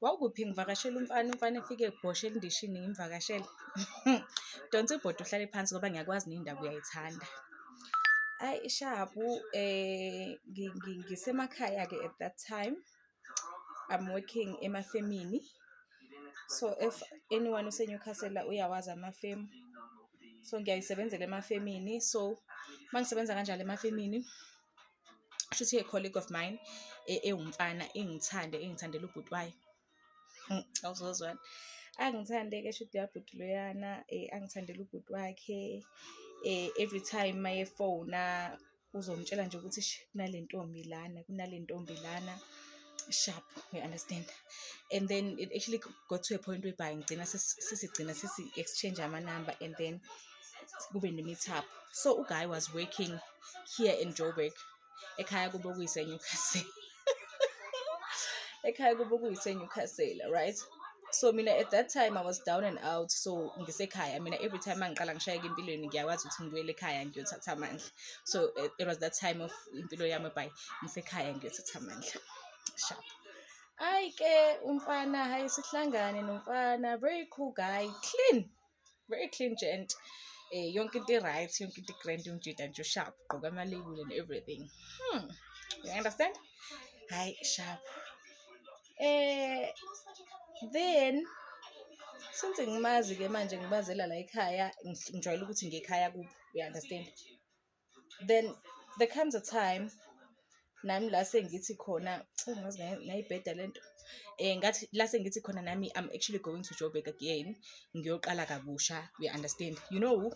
Wawukuphi ngivakashela umfana efike ebhoshela endishini ngimvakashele. Donsa ibhoda uhlale phansi ngoba ngiyakwazi nendaba uyayithanda. Ayi Shabu, ngisemakhaya-ke at that time. I'm working emafemini. So if anyone useNewcastle uyawazi amafemu. So ngiyayisebenzela emafemini. So mangisebenza kanjalo emafemini, shuthi a colleague of mine ewumfana engithandela ubhuti wayo. Awuzozwana. Angithande-ke shuthi yabhuti loyana angithandela ubhuti wakhe. Every time mayefona uzomtshela nje ukuthi kunale ntombi lana sharp, you understand. And then it actually got to a point whereby ngigcina sisi exchange amanamba and then kube ne-meet up. So uguy was working here in Joburg. Ekhaya kubo kuyiseNewcastle. Ekhaya kubo kuyiseNewcastle, right? So mina at that time I was down and out. So ngisekhaya mina every time mangiqala ngishayeka empilweni ngiyakwazi ukuthi ngibuyele ekhaya ngiyothatha amandla. So it was that time of impilo yami by ngisekhaya ngiyothatha amandla. Sharp. Ayike umfana, hayi sihlangane nomfana, very cool guy, clean, very clean gent. Yonke into right, yonke into grand, umjida nje sharp, gqoka ama-label and everything. You understand? Hayi sharp. Then since ngimazi-ke manje ngibazela la ekhaya, ngijwayele ukuthi ngekhaya kubo, you understand? Then there comes a time nami la sengithi khona ngazi ngayibheda lento ngathi la sengithi khona nami I'm actually going to Joburg again ngiyoqala kabusha, you understand? You know,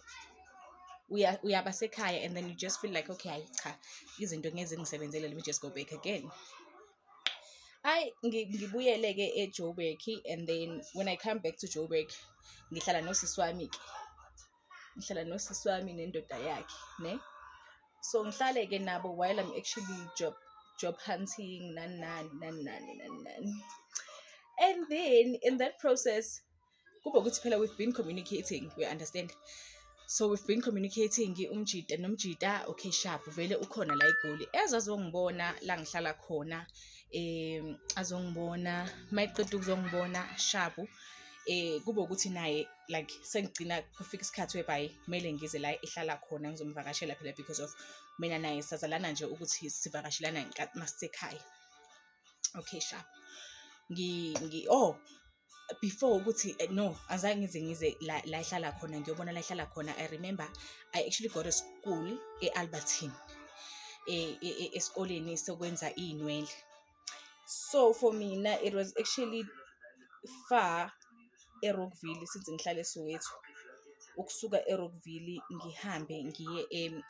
uyaba sekhaya and then you just feel like okay cha izinto ngeze ngisebenzele, let me just go back again. Ngibuyele-ke eJoburg and then when I come back to Joburg ngihlala nosisi wami nendoda yakhe, ne? So ngihlale-ke nabo while I'm actually job hunting nani. And then in that process kuba ukuthi phela we've been communicating, you understand? So we've been communicating nomjida, okay sharp vele ukhona la eGoli ezazongibona la ngihlala khona, azongibona mayiqeda ukuzongibona sharp, kube ukuthi naye like sengigcina kufika isikhathi whereby kumele ngize la ehlala khona ngizomvakashela phela because of mina naye sazalana nje ukuthi sivakashelana masisekhaya. Okay sharp. Before ukuthi no azange ngize la ehlala khona ngiyobona la ehlala khona. I remember I actually got a school eAlbertine esikoleni sokwenza inwele. So for mina it was actually far eRockville since ngihlala eSoweto. Ukusuka eRockville ngihambe ngiye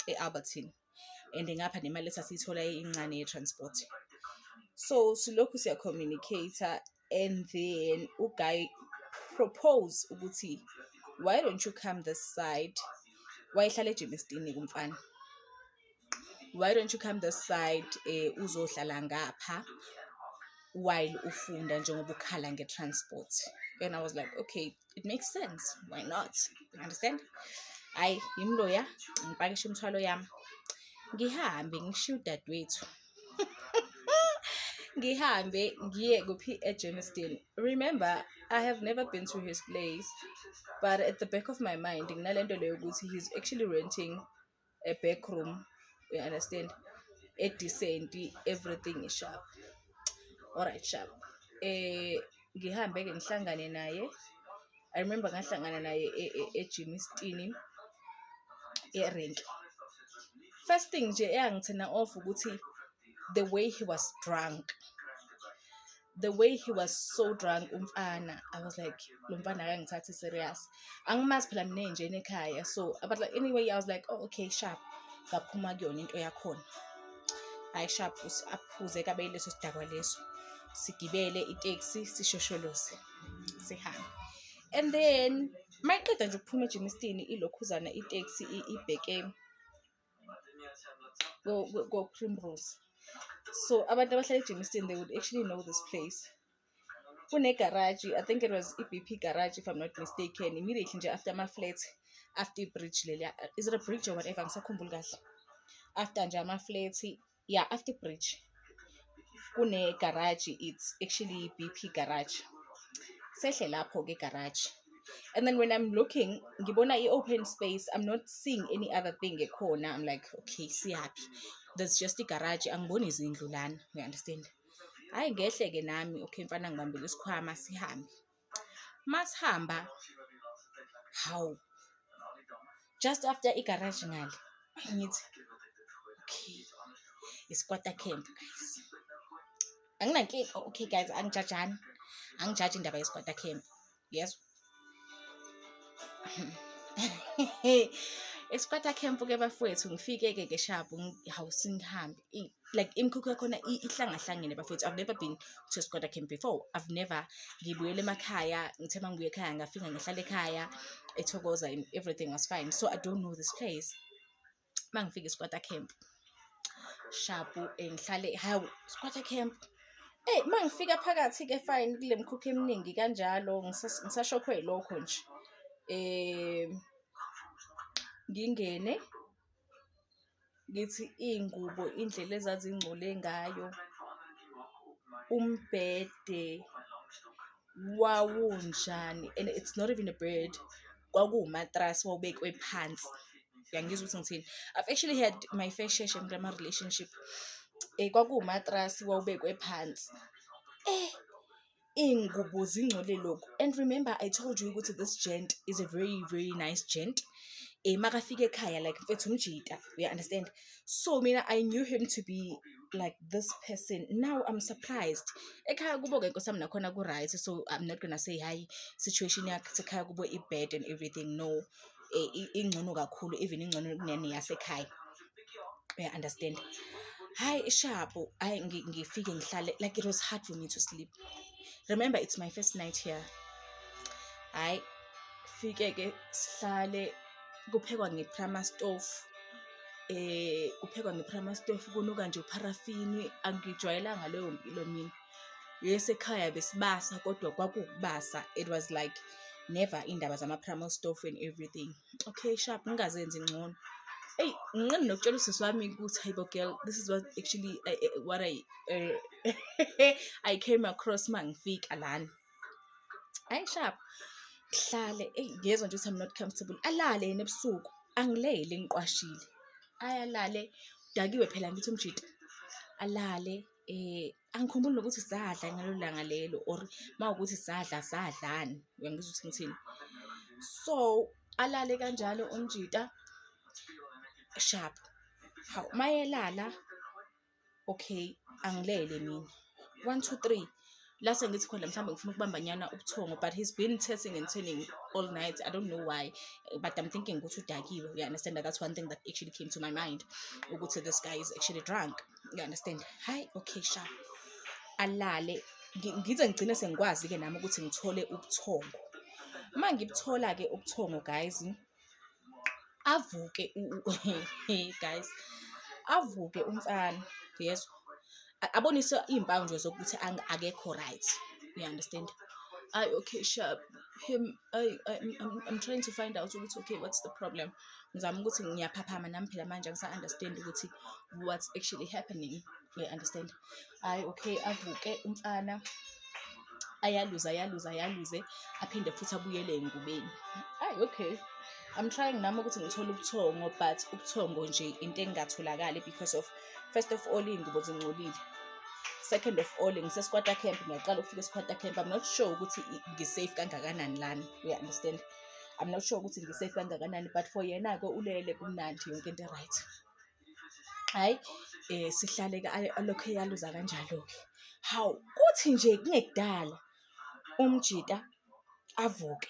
eAlbertine and ngapha nemali esasithola incane ye-transport. So silokhu siya communicator and then uguy propose ukuthi why don't you come this side, wayehlala eJimistini kumfana, why don't you come this side uzohlala ngapha while ufunda njengoba ukhala nge-transport. And I was like okay, it makes sense, why not, you understand? Hayi imloya ngipakisha umthwalo yami ngihambe ngishiya udadewethu ngihambe ngiye kuphi eJimistini. Remember I have never been to his place, but at the back of my mind nginalento leyo ukuthi he's actually renting a back room, you understand, a decent, everything is sharp. Alright sharp. Ngihambe-ke ngihlangane naye. I remember ngahlangana naye eJimistini erenki. First thing nje eyangithena off ukuthi the way he was drunk. The way he was so drunk umfana, I was like lo mfana akangithathi serious. Angimazi phela mina nje ekhaya. So but like anyway I was like oh okay sharp ngaphuma kuyona into yakhona. Hayi sharp aphuze kabe leso sidakwa leso. Sigibele itaxi sishosholoze sihambe. And then mayiqeda nje ukuphuma eJimistini ilokhuzana itaxi ibheke go Primrose. So abantu abahlala eJimistini they would actually know this place. Kune garage, I think it was EBP garage if I'm not mistaken, immediately nje after ama-flat, after bridge lelia, is it a bridge or whatever, ngisakhumbula kahle. After nje ama-flat, yeah, after bridge kune garage, it's actually BP garage. Sehle lapho ke garage. And then when I'm looking, ngibona open space, I'm not seeing any other thing ekhona. I'm like, okay, siyaphi? There's just a garage, angiboni izindlu lana, you understand? Hayi ngehle ke nami, okay mfana ngibambile isikhwama sihambe. Masihamba, how? Just after igarage ngale, ngithi, okay, i-squatter camp, guys. Anginankinga, okay guys, angijaji indaba ye-squatter camp. Yes. I-squatter camp ke bafowethu ngifike ke sharp singihambe like imikhukhu yakhona ihlangahlangene bafowethu. I've never been to a squatter camp before. I've never ngibuyele emakhaya ngithe mangibuye ekhaya ngafika ngihlala ekhaya eThokoza and everything was fine, so I don't know this place. Mangifika i-squatter camp sharp ngihlale hawu squatter camp. Mangifika phakathi ke fine kule mkhukhu eminingi kanjalo ngisashokwe yilokho nje. Ngingene ngithi ingubo indlela ezazingcole ngayo, umbhede wawunjani, and it's not even a bed, kwakuwumattress wawubekwe phansi. Uyangizwa ukuthi ngithini? I've actually had my fair share ngama relationship. Kwakuwumattress wawubekwe phansi. Ingubo zingcole lokho. And remember I told you ukuthi this gent is a very very nice gent. Makafika ekhaya like mfethu umjita, you understand? So mina I knew him to be like this person. Now I'm surprised. Ekhaya kubo ke nkosami nakhona ku right, so I'm not gonna say hi situation yakhe ekhaya kubo i-bed and everything. No, ingcono kakhulu, even ingcono kunene yasekhaya. You understand? Hi sharp, ngifike ngihlale like it was hard for me to sleep. Remember it's my first night here. Hayi fike ke sihlale kuphekwa ngeprama stove. Kuphekwa ngeprama stove, kunuka nje uparafini. Angijwayelanga leyo mpilo mina. Yes ekhaya besibasa kodwa kwakubasa. It was like never indaba zama-prama stove and everything. Okay sharp ngingazenzi ngcono. Ngincane nokutshela usisi wami ukuthi hayibo girl, this is what actually what I came across mangifika lana. Hayi sharp hlale ngezwe nje ukuthi I'm not comfortable. Alale yena ebusuku, angilele ngiqwashile. Ayalale dakiwe phela ngithi umjita. Alale angikhumbuli nokuthi sadla ngalolu langa lelo or mawukuthi sadlani. Uyangizwa ukuthi ngithini? So alale kanjalo umjita sharp. How mayelala, okay, angilele mina 1 2 3 la sengithi khona mhlawumbe ngifuna ukubamba nyana ubuthongo, but he's been testing and turning all night. I don't know why, but I'm thinking ukuthi udakiwe. You understand? That's one thing that actually came to my mind, ukuthi this guy is actually drunk. You understand? Hi, okay sharp. Alale ngize ngigcine sengikwazi ke nami ukuthi ngithole ubuthongo. Mangibuthola ke ubuthongo guys, avuke guys, avuke umfana. Yes, abonisa impawu nje zokuthi akekho right. You understand? Okay sharp, him I'm trying to find out ukuthi okay what's the problem. Ngizama ukuthi ngiyaphaphama nami phela manje ngisa understand ukuthi what's actually happening. You understand? Okay avuke umfana, ayaluze aphinde futhi abuyele engubeni. Okay, I'm trying nami ukuthi ngithole ubuthongo, but ubuthongo nje into engatholakala because of first of all ingubo zingcolile. Second of all ngise-squatter camp, ngiyaqala ukufika e-squatter camp. I'm not sure ukuthi ngisafe kangakanani lana. You understand? I'm not sure ukuthi ngisafe kangakanani, but for yena ke ulele kumnandi yonke into right. Hayi sihlale ke alokho yaluza kanjalo ke. How kuthi nje kungekudala umjita avuke.